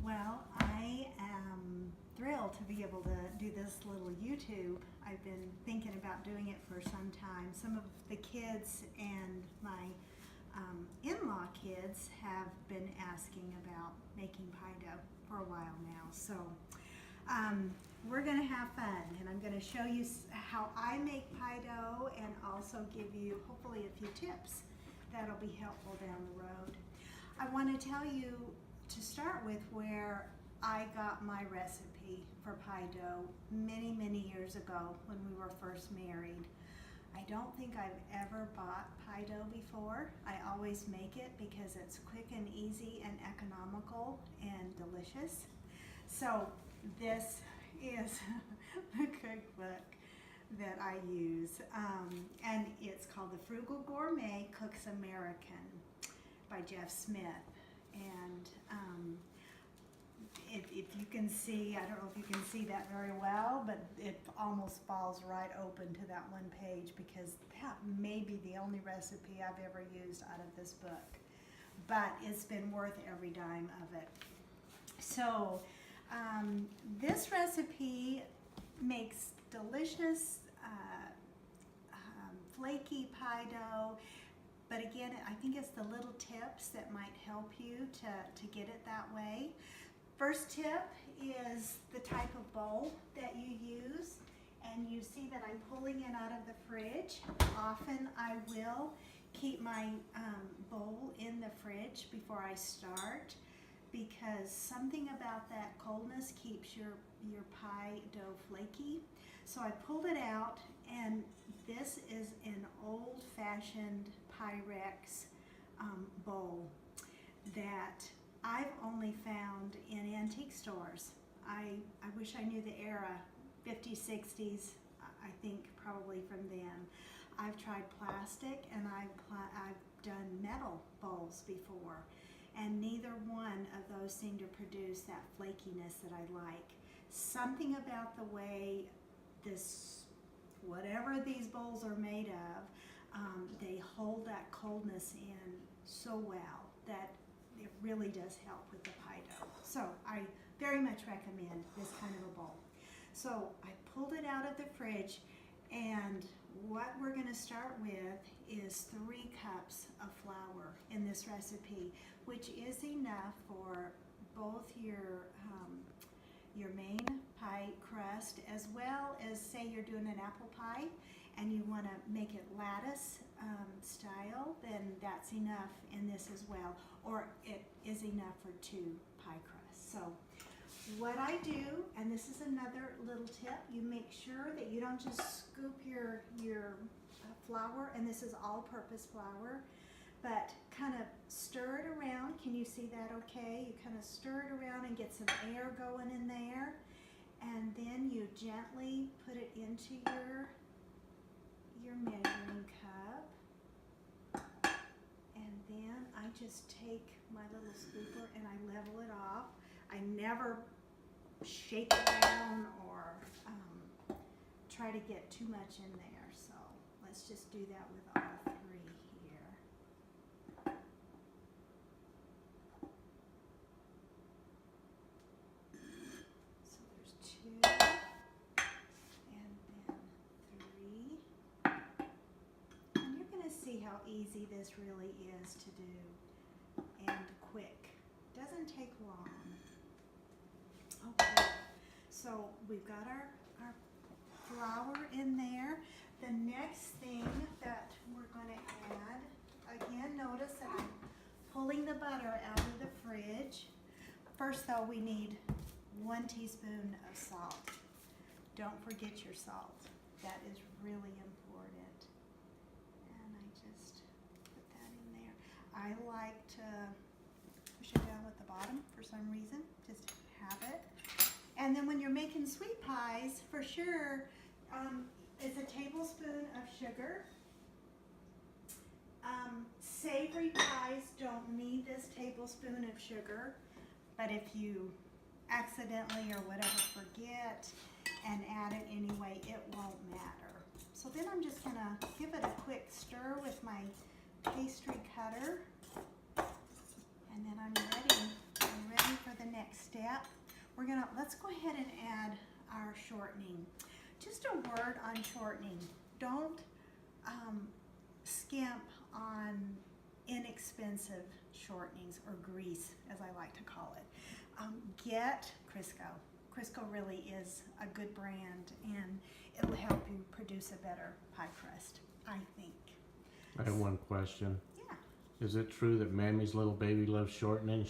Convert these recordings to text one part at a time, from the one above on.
Well, I am thrilled to be able to do this little YouTube. I've been thinking about doing it for some time. Some of the kids and my in-law kids have been asking about making pie dough for a while now. So we're going to have fun, and I'm going to show you how I make pie dough and also give you hopefully a few tips that'll be helpful down the road. I want to tell you to start with where I got my recipe for pie dough many years ago when we were first married. I don't think I've ever bought pie dough before. I always make it because it's quick and easy and economical and delicious. So this is the cookbook that I use, and it's called The Frugal Gourmet Cooks American by Jeff Smith. And if you can see, I don't know if you can see that very well, but it almost falls right open to that one page because that may be the only recipe I've ever used out of this book. But it's been worth every dime of it. So this recipe makes delicious flaky pie dough. But again, I think it's the little tips that might help you to get it that way. First tip is the type of bowl that you use. And you see that I'm pulling it out of the fridge. Often I will keep my bowl in the fridge before I start because something about that coldness keeps your pie dough flaky. So I pulled it out, and this is an old-fashioned Pyrex bowl that I've only found in antique stores. I wish I knew the era, 50s, 60s, I think probably from then. I've tried plastic and I've done metal bowls before, and neither one of those seem to produce that flakiness that I like. Something about the way whatever these bowls are made of, they hold that coldness in so well that it really does help with the pie dough. So I very much recommend this kind of a bowl. So I pulled it out of the fridge, and what we're going to start with is 3 cups of flour in this recipe, which is enough for both your main pie crust, as well as say you're doing an apple pie and you want to make it lattice style, then that's enough in this as well, or it is enough for 2 pie crusts. So what I do, and this is another little tip, you make sure that you don't just scoop your flour, and this is all-purpose flour, but kind of stir it around. Can you see that okay? You kind of stir it around and get some air going in there, and then you gently put it into your measuring cup, and then I just take my little scooper and I level it off. I never shake it down or try to get too much in there, so let's just do that with all 3 here. So there's 2 and then 3, and you're going to see how easy this really is to do and quick. Doesn't take long. Okay, so we've got our flour in there. The next thing that we're going to add, again, notice that I'm pulling the butter out of the fridge. First though, we need 1 teaspoon of salt. Don't forget your salt. That is really important. And I just put that in there. I like to push it down at the bottom for some reason, just have it. And then when you're making sweet pies, for sure, it's a tablespoon of sugar. Savory pies don't need this tablespoon of sugar, but if you accidentally or whatever forget and add it anyway, it won't matter. So then I'm just gonna give it a quick stir with my pastry cutter, and then I'm ready for the next step. Let's go ahead and add our shortening. Just a word on shortening. Don't skimp on inexpensive shortenings, or grease as I like to call it. Get Crisco. Crisco really is a good brand, and it'll help you produce a better pie crust, I think. I have one question. Yeah. Is it true that Mammy's little baby loves shortening?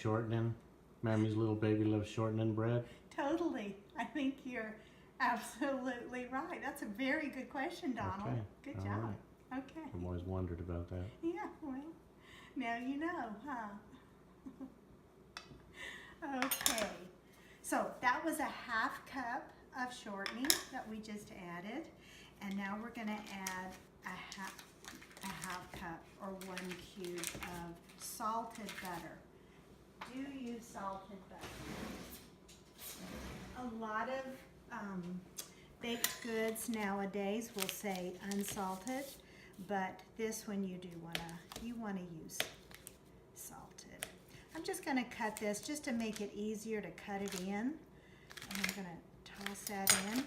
Mammy's little baby loves shortening bread? Totally. I think you're absolutely right. That's a very good question, Donald. Okay. Good All job. right. Okay. I've always wondered about that. Yeah, well, now you know, huh? Okay. So that was a half cup of shortening that we just added. And now we're going to add a half cup or 1 cube of salted butter. Do use salted butter. A lot of baked goods nowadays will say unsalted, but this one you want to use salted. I'm just going to cut this just to make it easier to cut it in. And I'm going to toss that in.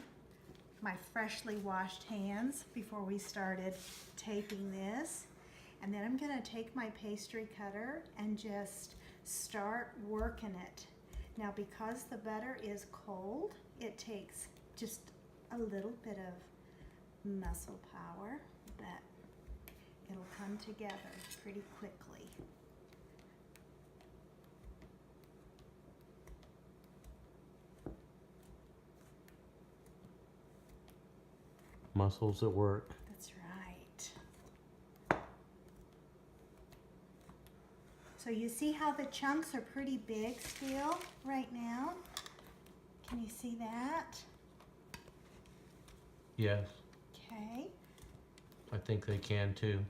My freshly washed hands before we started taping this. And then I'm going to take my pastry cutter and just start working it. Now, because the butter is cold, it takes just a little bit of muscle power, but it'll come together pretty quickly. Muscles at work. That's right. So you see how the chunks are pretty big still right now? Can you see that? Yes. Okay. I think they can too.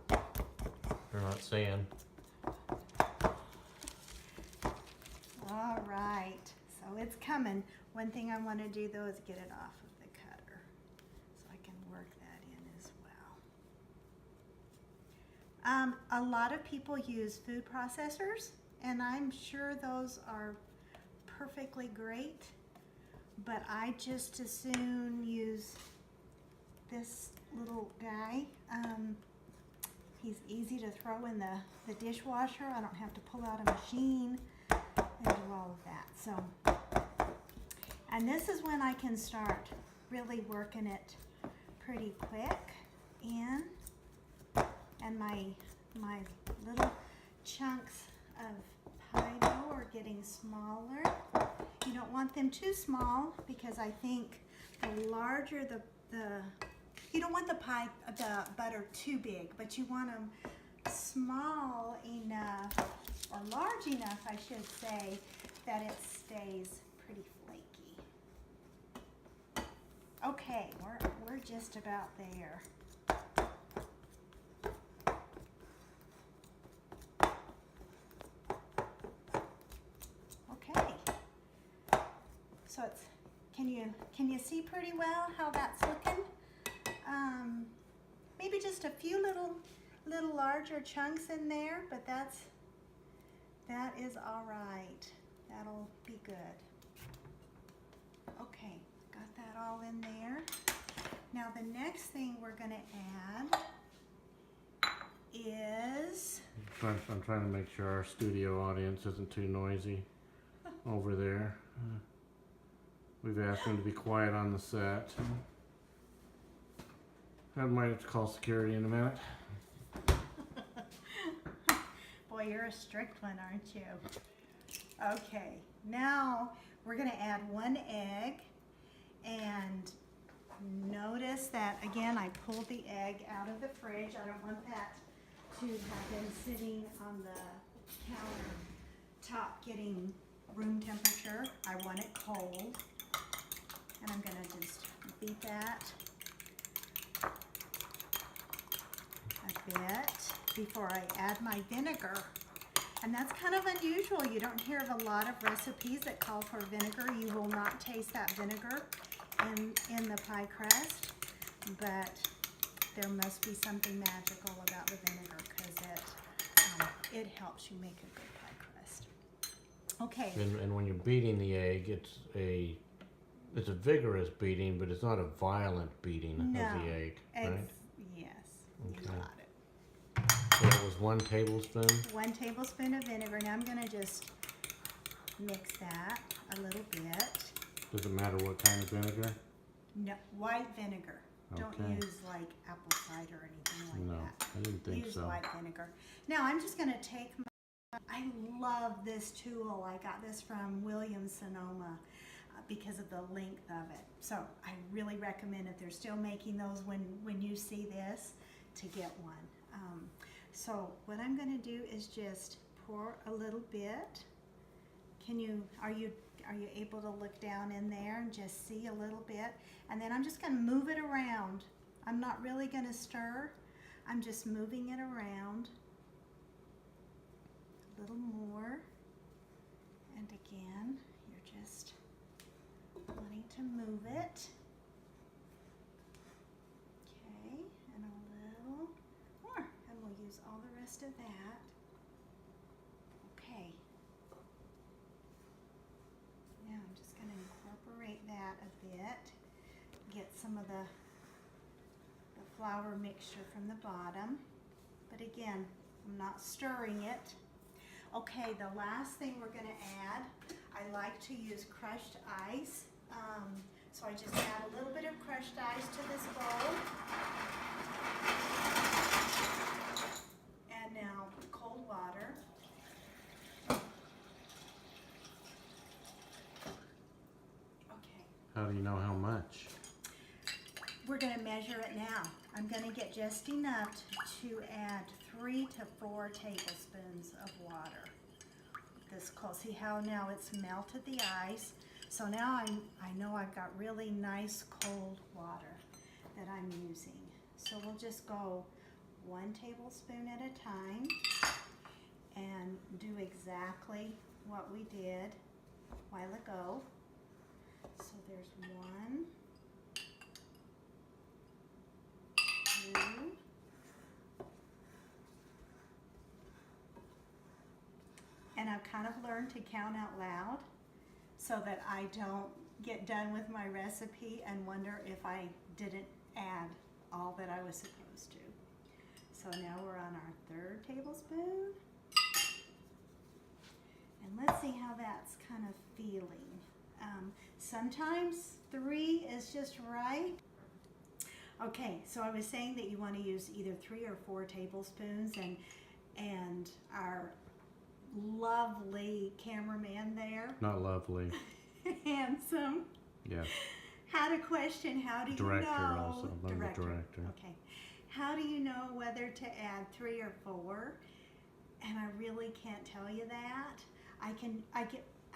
They're not saying. All right. So it's coming. One thing I want to do though is get it off of the cutter so I can work that in as well. A lot of people use food processors, and I'm sure those are perfectly great, but I just as soon use this little guy. He's easy to throw in the dishwasher. I don't have to pull out a machine and do all of that. So, and this is when I can start really working it pretty quick in, and my little chunks of pie dough are getting smaller. You don't want them too small because I think the larger you don't want the butter too big, but you want them small enough, or large enough, I should say, that it stays pretty flaky. Okay, we're just about there. Okay, so it's can you see pretty well how that's looking? Maybe just a few little larger chunks in there, but that is all right. That'll be good. Okay, got that all in there. Now the next thing we're going to add is... I'm trying to make sure our studio audience isn't too noisy over there. We've asked them to be quiet on the set. I might have to call security in a minute. Boy, you're a strict one, aren't you? Okay, now we're going to add 1 egg, and notice that again I pulled the egg out of the fridge. I don't want that to have been sitting on the countertop getting room temperature. I want it cold, and I'm going to just beat that a bit before I add my vinegar. And that's kind of unusual. You don't hear of a lot of recipes that call for vinegar. You will not taste that vinegar in the pie crust, but there must be something magical about the vinegar because it helps you make a good pie crust. Okay. And when you're beating the egg, it's a vigorous beating, but it's not a violent beating of the egg, right? Yes, Okay. you got it. So that was 1 tablespoon. 1 tablespoon of vinegar. Now I'm gonna just mix that a little bit. Does it matter what kind of vinegar? No, white vinegar. Don't Okay. use like apple cider or anything like No, that. I didn't think Use so. white vinegar. Now I'm just gonna take I love this tool. I got this from Williams-Sonoma because of the length of it. So I really recommend if they're still making those when you see this to get one. So what I'm gonna do is just pour a little bit. Are you able to look down in there and just see a little bit? And then I'm just gonna move it around. I'm not really gonna stir. I'm just moving it around. A little more. And again, you're just wanting to move it. Okay, and a little more. And we'll use all the rest of that. Okay. Now I'm just going to incorporate that a bit. Get some of the flour mixture from the bottom. But again, I'm not stirring it. Okay, the last thing we're going to add, I like to use crushed ice. So I just add a little bit of crushed ice to this bowl. And now cold water. Okay. How do you know how much? We're going to measure it now. I'm going to get just enough to add 3 to 4 tablespoons of water. This cold. See how now it's melted the ice. So now I know I've got really nice cold water that I'm using. So we'll just go 1 tablespoon at a time and do exactly what we did a while ago. So there's 1, 2, and I've kind of learned to count out loud so that I don't get done with my recipe and wonder if I didn't add all that I was supposed to. So now we're on our 3rd tablespoon. And let's see how that's kind of feeling. Sometimes 3 is just right. Okay, so I was saying that you want to use either 3 or 4 tablespoons, and our lovely cameraman there, Not lovely. handsome, Yes. had a question. How do you Director know? also. I'm the director. Okay. How do you know whether to add 3 or 4? And I really can't tell you that.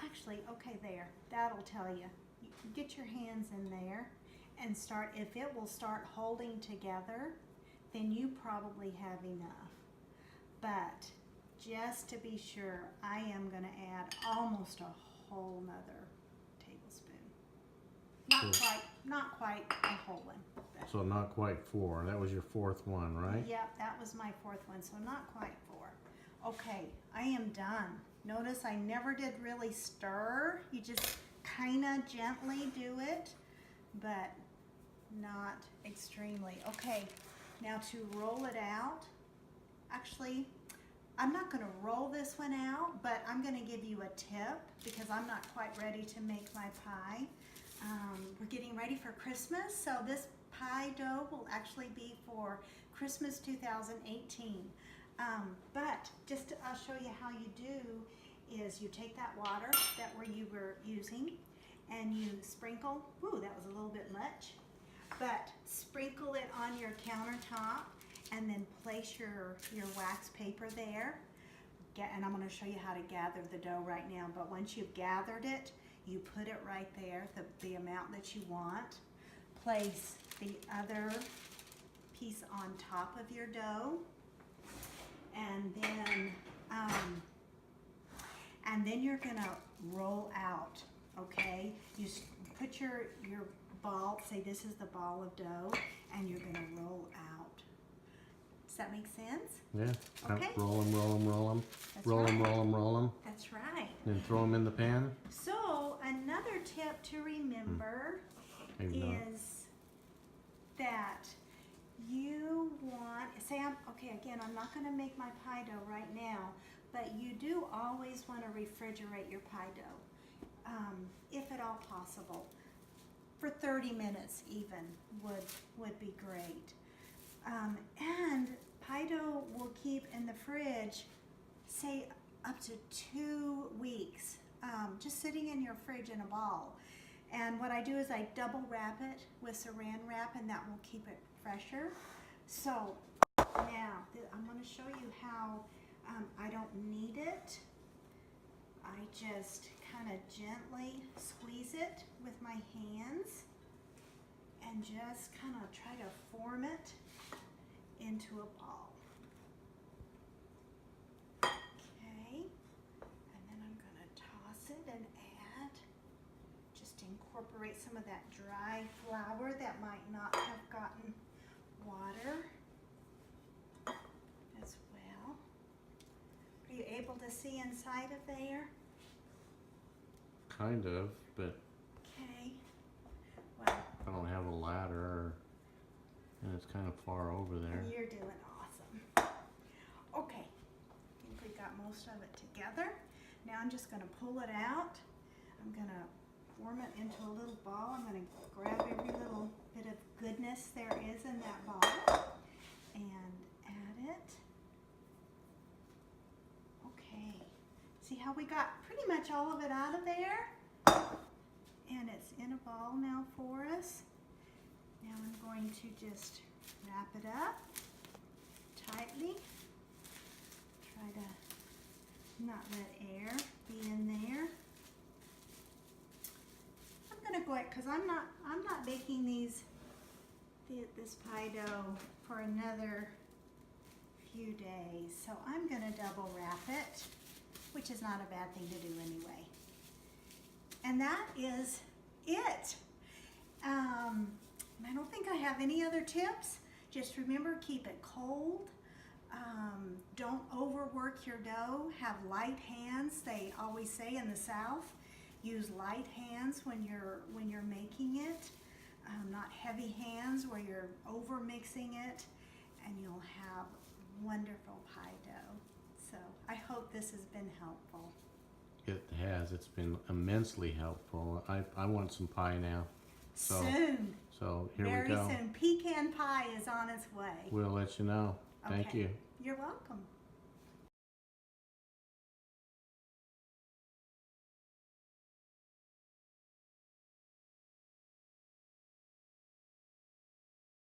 Actually, okay, there. That'll tell you. You can get your hands in there and start. If it will start holding together, then you probably have enough. But just to be sure, I am going to add almost a whole nother tablespoon. Not quite a whole one. So not quite 4. That was your 4th one, right? Yep, that was my 4th one, so not quite 4. Okay, I am done. Notice I never did really stir. You just kind of gently do it, but not extremely. Okay, now to roll it out. Actually, I'm not going to roll this one out, but I'm going to give you a tip because I'm not quite ready to make my pie. We're getting ready for Christmas, so this pie dough will actually be for Christmas 2018. But I'll show you how you do is you take that water that you were using and you sprinkle, ooh, that was a little bit much, but sprinkle it on your countertop and then place your wax paper there. And I'm going to show you how to gather the dough right now, but once you've gathered it, you put it right there, the amount that you want. Place the other piece on top of your dough, and then you're gonna roll out. Okay, you put your ball. Say this is the ball of dough, and you're gonna roll out. Does that make sense? Yeah. Okay. Roll them, roll them, roll them. That's Roll them, right. roll them, roll them. That's That's right. Then throw them in the pan? So another tip to remember Maybe not. is that you want, say I'm not going to make my pie dough right now, but you do always want to refrigerate your pie dough, if at all possible. For 30 minutes even would be great. And pie dough will keep in the fridge, say up to 2 weeks, just sitting in your fridge in a ball. And what I do is I double wrap it with saran wrap, and that will keep it fresher. So now I'm going to show you how I don't knead it. I just kind of gently squeeze it with my hands and just kind of try to form it into a ball. Okay, and then I'm going to toss it and add, just incorporate some of that dry flour that might not have gotten water as well. Are you able to see inside of there? Kind of, but Okay. Well, I don't have a ladder, and it's kind of far over there. you're doing awesome. Okay, I think we got most of it together. Now I'm just going to pull it out. I'm going to form it into a little ball. I'm going to grab every little bit of goodness there is in that ball and add it. Okay, see how we got pretty much all of it out of there? And it's in a ball now for us. Now I'm going to just wrap it up tightly. Try to not let air be in there. I'm gonna go ahead, because I'm not baking this pie dough for another few days. So I'm gonna double wrap it, which is not a bad thing to do anyway. And that is it. I don't think I have any other tips. Just remember, keep it cold. Don't overwork your dough. Have light hands. They always say in the South, use light hands when you're making it. Not heavy hands where you're over mixing it, and you'll have wonderful pie dough. So I hope this has been helpful. It has. It's been immensely helpful. I want some pie now. So, Soon. So here Very we go. soon. Pecan pie is on its way. We'll let you know. Thank Okay. you. You're welcome.